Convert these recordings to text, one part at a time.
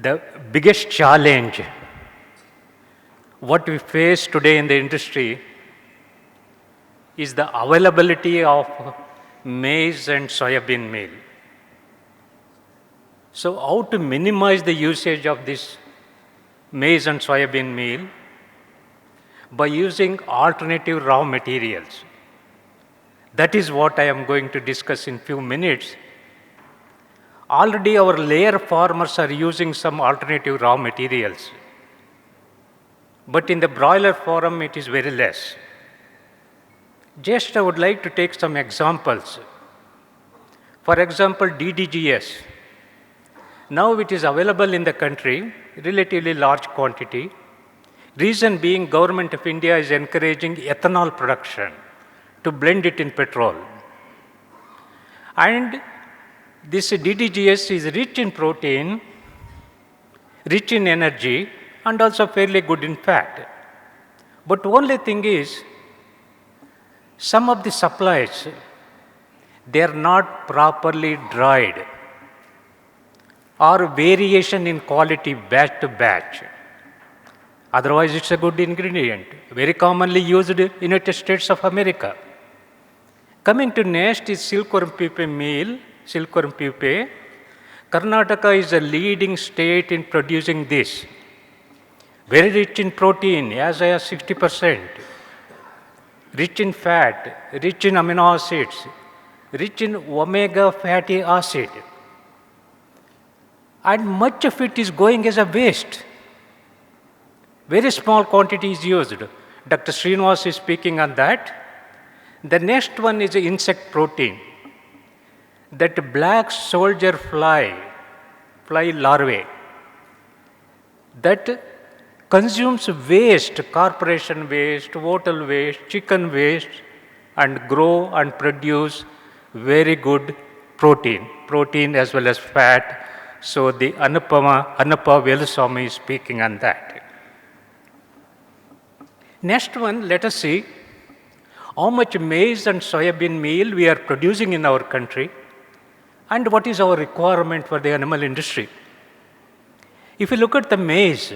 The biggest challenge what we face today in the industry is the availability of maize and soybean meal. So how to minimize the usage of this maize and soybean meal? By using alternative raw materials. That is what I am going to discuss in few minutes. Already our layer farmers are using some alternative raw materials. But in the broiler farm, it is very less. Just I would like to take some examples. For example, DDGS. Now it is available in the country, relatively large quantity. Reason being, Government of India is encouraging ethanol production to blend it in petrol. And this DDGS is rich in protein, rich in energy, and also fairly good in fat. But only thing is, some of the supplies, they are not properly dried, or variation in quality batch to batch. Otherwise, it's a good ingredient, very commonly used in United States of America. Coming to next is Silkworm pupae meal, Silkworm pupae. Karnataka is a leading state in producing this. Very rich in protein, as high as 60%. Rich in fat, rich in amino acids, rich in omega fatty acid. And much of it is going as a waste. Very small quantity is used. Dr. Srinivas is speaking on that. The next one is the insect protein. That black soldier fly larvae, that consumes waste, corporation waste, hotel waste, chicken waste, and grow and produce very good protein as well as fat. So the Anuppa Velusamy is speaking on that. Next one, let us see how much maize and soybean meal we are producing in our country and what is our requirement for the animal industry. If you look at the maize,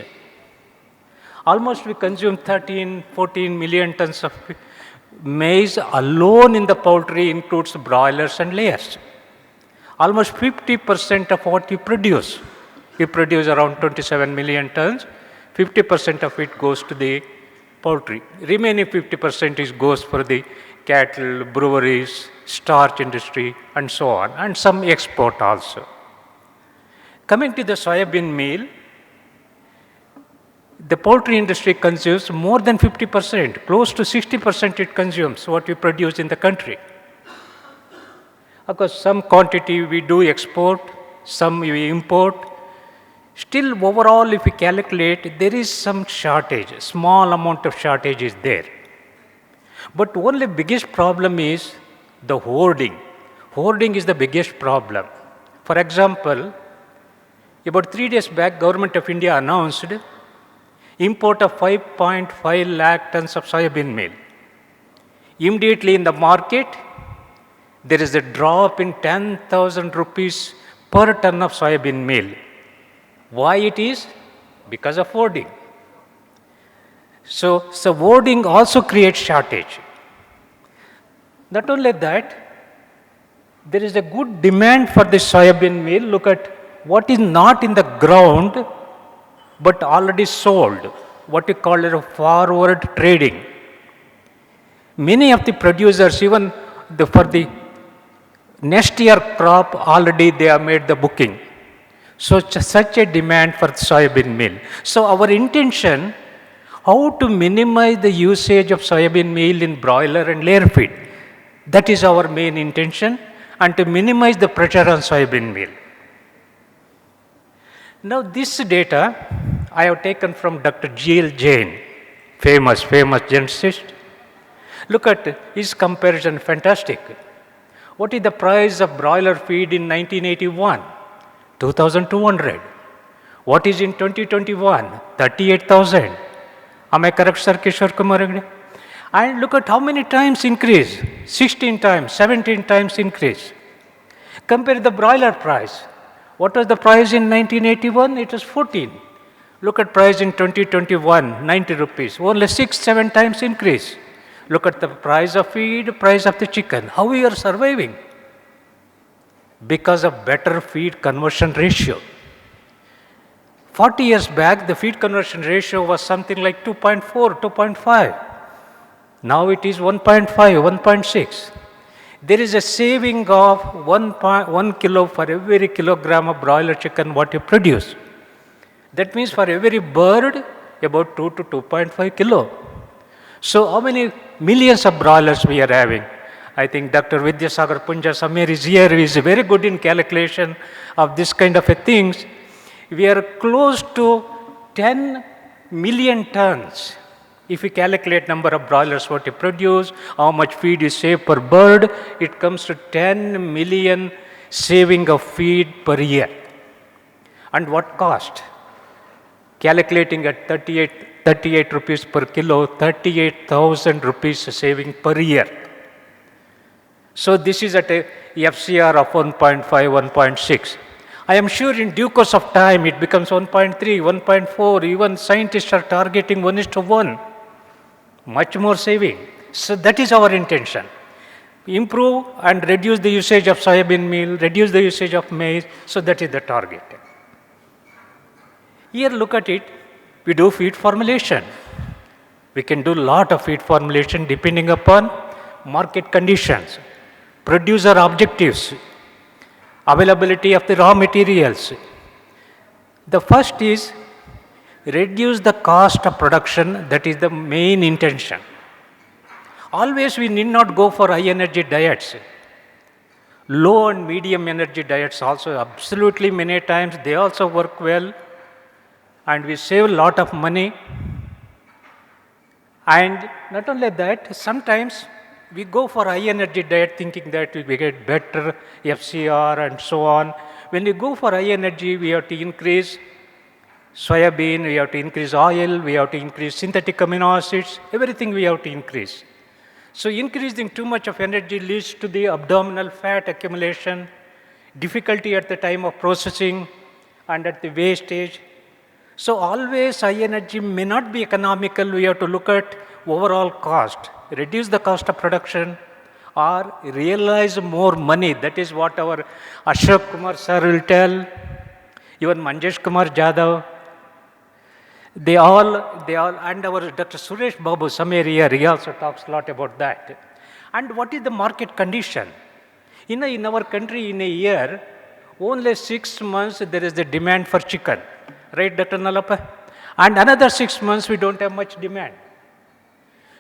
almost we consume 13-14 million tons of maize alone in the poultry, includes broilers and layers. Almost 50% of what we produce around 27 million tons, 50% of it goes to the poultry. Remaining 50% goes for the cattle, breweries, starch industry, and so on, and some export also. Coming to the soybean meal, the poultry industry consumes more than 50%, close to 60% it consumes what we produce in the country. Of course, some quantity we do export, some we import. Still, overall, if we calculate, there is some shortage, small amount of shortage is there. But only biggest problem is the hoarding. Hoarding is the biggest problem. For example, about 3 days back, Government of India announced import of 5.5 lakh tons of soybean meal. Immediately in the market, there is a drop in 10,000 rupees per ton of soybean meal. Why it is? Because of hoarding. So hoarding also creates shortage. Not only that, there is a good demand for this soybean meal. Look at what is not in the ground, but already sold, what we call it a forward trading. Many of the producers, even for the next year crop, already they have made the booking. So such a demand for soybean meal. So our intention, how to minimize the usage of soybean meal in broiler and layer feed. That is our main intention, and to minimize the pressure on soybean meal. Now this data I have taken from Dr. G.L. Jain, famous geneticist. Look at his comparison, fantastic. What is the price of broiler feed in 1981? 2,200. What is in 2021? 38,000. Am I correct, Sir Kishore Kumar? And look at how many times increase. 16 times, 17 times increase. Compare the broiler price. What was the price in 1981? It was 14. Look at price in 2021, 90 rupees. Only 6-7 times increase. Look at the price of feed, price of the chicken. How we are surviving? Because of better feed conversion ratio. 40 years back, the feed conversion ratio was something like 2.4, 2.5. Now it is 1.5, 1.6. There is a saving of 1 kilo for every kilogram of broiler chicken what you produce. That means for every bird, about 2 to 2.5 kilo. So how many millions of broilers we are having? I think Dr. Vidyasagar Punja Samir is here, he is very good in calculation of this kind of a things. We are close to 10 million tons. If we calculate number of broilers what you produce, how much feed you save per bird, it comes to 10 million saving of feed per year. And what cost? Calculating at 38 rupees per kilo, 38,000 rupees saving per year. So this is at a FCR of 1.5, 1.6. I am sure in due course of time it becomes 1.3, 1.4, even scientists are targeting 1:1. Much more saving. So that is our intention. Improve and reduce the usage of soybean meal, reduce the usage of maize, so that is the target. Here look at it, we do feed formulation. We can do lot of feed formulation depending upon market conditions, producer objectives, availability of the raw materials. The first is reduce the cost of production, that is the main intention. Always we need not go for high energy diets. Low and medium energy diets also absolutely many times they also work well and we save a lot of money. And not only that, sometimes we go for high energy diet thinking that we get better FCR and so on. When we go for high energy, we have to increase soybean, we have to increase oil, we have to increase synthetic amino acids, everything we have to increase. So increasing too much of energy leads to the abdominal fat accumulation, difficulty at the time of processing and at the wastage. So always high energy may not be economical, we have to look at overall cost, reduce the cost of production or realize more money. That is what our Ashok Kumar sir will tell, even Manjesh Kumar Jadhav. They all, and our Dr. Suresh Babu Samir, he also talks a lot about that. And what is the market condition? In our country, in a year, only 6 months there is the demand for chicken. Right, Dr. Nalapa? And another 6 months we don't have much demand.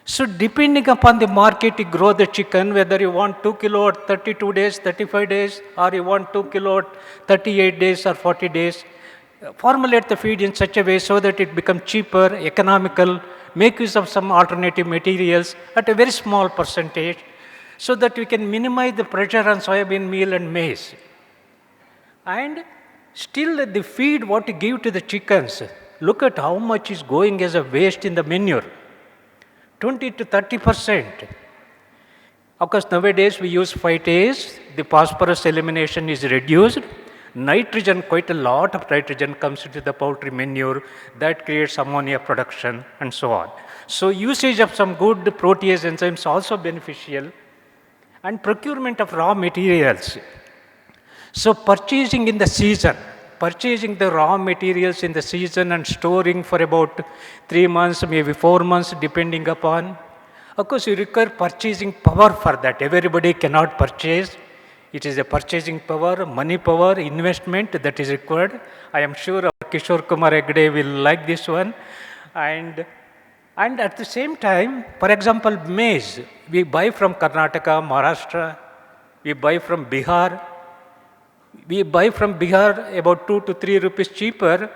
So depending upon the market, you grow the chicken, whether you want 2 kilo at 32 days, 35 days, or you want 2 kilo at 38 days or 40 days. Formulate the feed in such a way so that it becomes cheaper, economical, make use of some alternative materials at a very small percentage so that we can minimize the pressure on soybean meal and maize. And still the feed what you give to the chickens, look at how much is going as a waste in the manure. 20 to 30%. Of course, nowadays we use phytase, the phosphorus elimination is reduced. Nitrogen, quite a lot of nitrogen comes into the poultry manure, that creates ammonia production and so on. So usage of some good protease enzymes also beneficial, and procurement of raw materials. So purchasing in the season, purchasing the raw materials in the season and storing for about 3 months, maybe 4 months, depending upon. Of course, you require purchasing power for that. Everybody cannot purchase. It is a purchasing power, money power, investment that is required. I am sure our Kishore Kumar Hegde will like this one. And at the same time, for example, maize, we buy from Karnataka, Maharashtra, we buy from Bihar. We buy from Bihar about 2 to 3 rupees cheaper,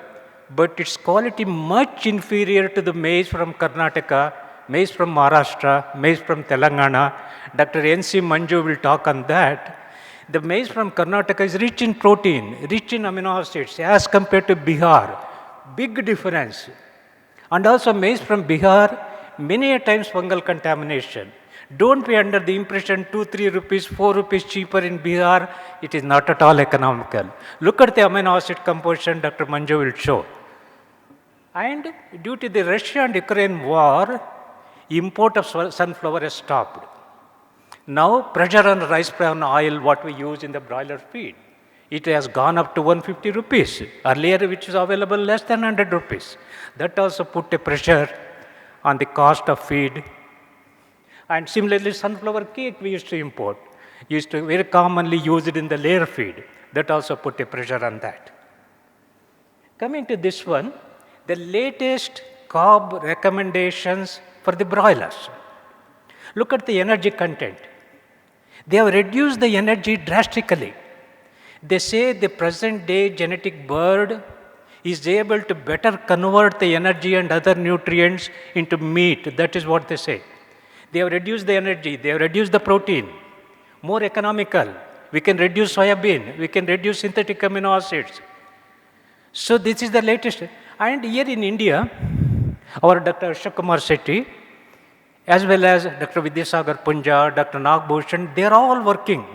but its quality much inferior to the maize from Karnataka, maize from Maharashtra, maize from Telangana. Dr. N.C. Manju will talk on that. The maize from Karnataka is rich in protein, rich in amino acids as compared to Bihar. Big difference. And also maize from Bihar, many a times fungal contamination. Don't be under the impression 2, 3 rupees, 4 rupees cheaper in Bihar. It is not at all economical. Look at the amino acid composition Dr. Manju will show. And due to the Russia and Ukraine war, import of sunflower has stopped. Now pressure on rice bran oil, what we use in the broiler feed, it has gone up to 150 rupees. Earlier, which is available less than 100 rupees. That also put a pressure on the cost of feed. And similarly, sunflower cake we used to import. Used to very commonly use it in the layer feed. That also put a pressure on that. Coming to this one, the latest Cobb recommendations for the broilers. Look at the energy content. They have reduced the energy drastically. They say the present day genetic bird is able to better convert the energy and other nutrients into meat. That is what they say. They have reduced the energy, they have reduced the protein, more economical. We can reduce soybean, we can reduce synthetic amino acids. So this is the latest. And here in India, our Dr. Ashok-Kumar Sethi, as well as Dr. Vidyasagar Punja, Dr. Nagbhushan, they are all working.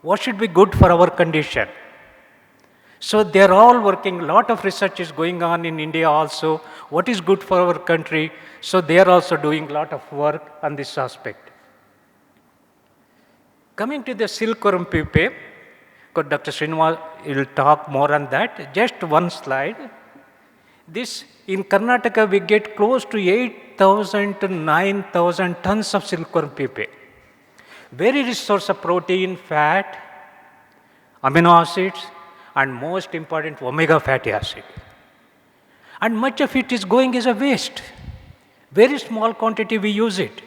What should be good for our condition? So they are all working. A lot of research is going on in India also. What is good for our country? So they are also doing a lot of work on this aspect. Coming to the silkworm pupae, Dr. Srinivas will talk more on that. Just one slide. This, in Karnataka, we get close to 8,000 to 9,000 tons of silkworm pupae. Very rich source of protein, fat, amino acids, and most important, omega fatty acid. And much of it is going as a waste. Very small quantity we use it.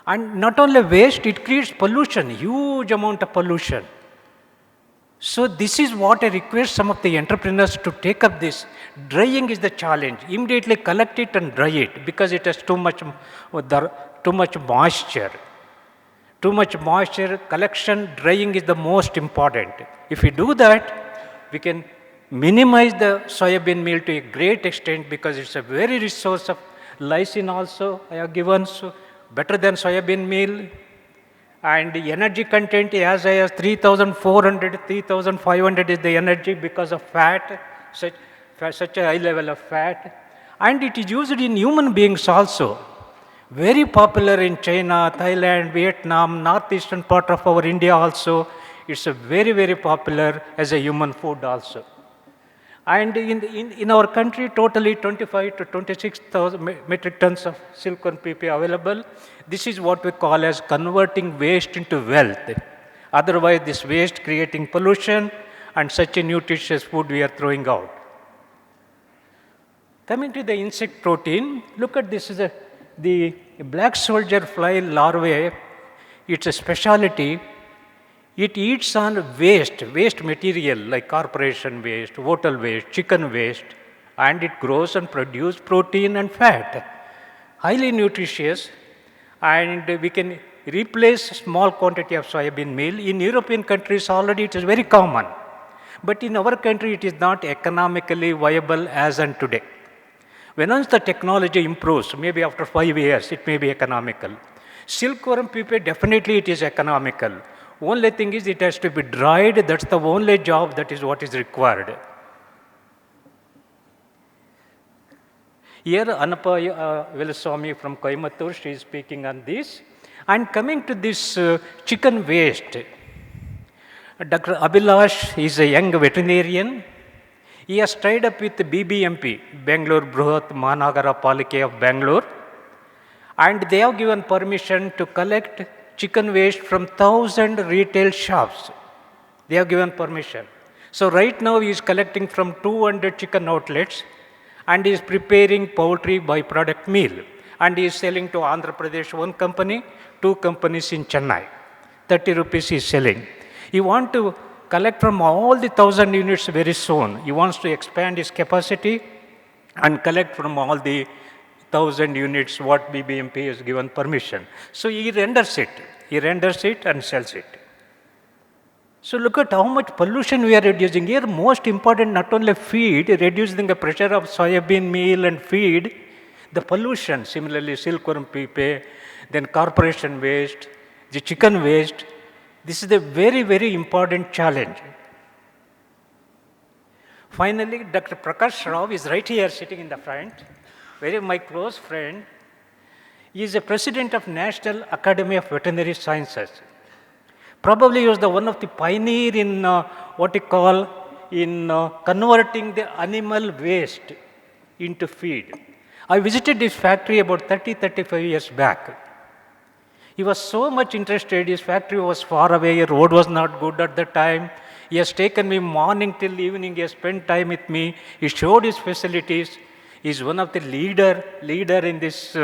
And not only waste, it creates pollution, huge amount of pollution. So this is what I request some of the entrepreneurs to take up this. Drying is the challenge. Immediately collect it and dry it because it has too much moisture. Too much moisture, collection, drying is the most important. If we do that, we can minimize the soybean meal to a great extent because it's a very rich source of lysine also I have given, so better than soybean meal. And the energy content as high as 3,400, 3,500 is the energy because of fat, such a high level of fat. And it is used in human beings also. Very popular in China, Thailand, Vietnam, northeastern part of our India also. It's a very, very popular as a human food also. And in our country, totally 25 to 26,000 metric tons of silkworm pupae available. This is what we call as converting waste into wealth. Otherwise, this waste creating pollution and such a nutritious food we are throwing out. Coming to the insect protein, look at this is the black soldier fly larvae. It's a specialty. It eats on waste material like corporation waste, hotel waste, chicken waste, and it grows and produces protein and fat. Highly nutritious, and we can replace small quantity of soybean meal. In European countries already it is very common, but in our country it is not economically viable as on today. Once the technology improves, maybe after 5 years, it may be economical. Silkworm pupae, definitely it is economical. Only thing is it has to be dried. That's the only job that is what is required. Here, Anapa Velaswamy from Coimbatore, she is speaking on this. And coming to this chicken waste, Dr. Abhilash is a young veterinarian. He has tied up with the BBMP, Bangalore Bruhat Mahanagara Palike of Bangalore, and they have given permission to collect chicken waste from 1,000 retail shops. They have given permission. So right now he is collecting from 200 chicken outlets and he is preparing poultry byproduct meal. And he is selling to Andhra Pradesh, one company, 2 companies in Chennai. 30 rupees he is selling. He wants to collect from all the 1,000 units very soon. He wants to expand his capacity and collect from all the 1,000 units what BBMP has given permission. So he renders it and sells it. So look at how much pollution we are reducing. Here most important not only feed, reducing the pressure of soybean meal and feed, the pollution, similarly silkworm pupae, then corporation waste, the chicken waste. This is a very, very important challenge. Finally, Dr. Prakash Rao is right here sitting in the front, very my close friend. He is a president of National Academy of Veterinary Sciences. Probably he was the one of the pioneer in what we call in converting the animal waste into feed. I visited his factory about 35 years back. He was so much interested, his factory was far away, road was not good at the time. He has taken me morning till evening, he has spent time with me, he showed his facilities. He is one of the leader in this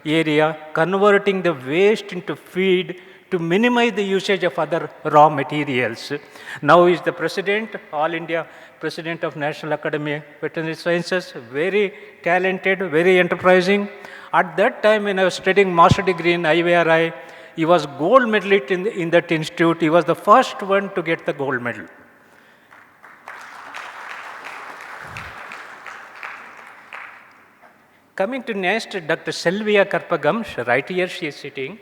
area, converting the waste into feed to minimize the usage of other raw materials. Now he is the president, All India President of National Academy of Veterinary Sciences, very talented, very enterprising. At that time when I was studying master degree in IVRI, he was gold medalist in that institute. He was the first one to get the gold medal. Coming to next, Dr. Selvia Karpagam, right here she is sitting.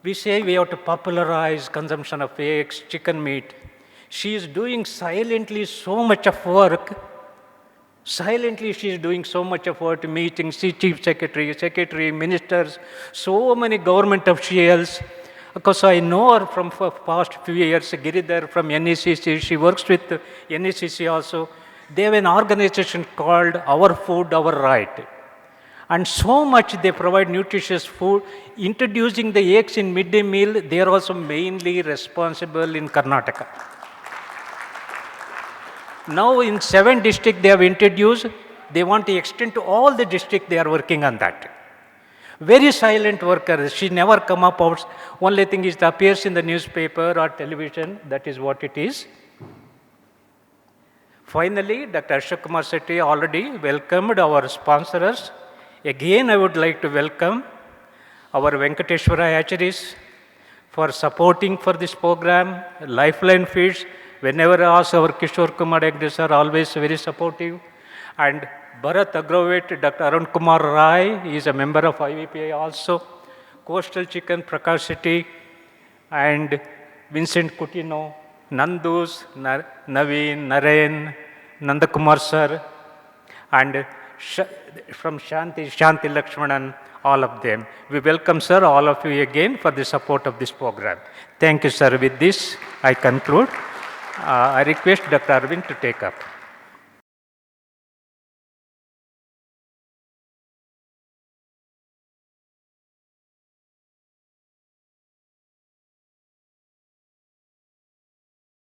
We say we have to popularize consumption of eggs, chicken meat. She is doing silently so much of work. Silently she is doing so much of work, meeting chief secretary, ministers, so many government officials. Of course, I know her from past few years, Giridhar from NECC. She works with NECC also. They have an organization called Our Food, Our Right. And so much they provide nutritious food. Introducing the eggs in midday meal, they are also mainly responsible in Karnataka. Now in 7 districts they have introduced, they want to extend to all the districts, they are working on that. Very silent worker, she never come up out. Only thing is it appears in the newspaper or television, that is what it is. Finally, Dr. Ashok Kumar Sethi already welcomed our sponsors. Again, I would like to welcome our Venkateshwara Hatcheries for supporting for this program, Lifeline Feeds. Whenever I ask our Kishore Kumar Agnes are always very supportive. And Bharat Agrovet, Dr. Arun Kumar Rai, he is a member of IVPI also. Coastal Chicken, Prakash Sethi, and Vincent Coutinho, Nandus, Naveen, Naren, Nandakumar sir, and from Shanti Lakshmanan, all of them. We welcome, sir, all of you again for the support of this program. Thank you, sir. With this, I conclude. I request Dr. Arvind to take up.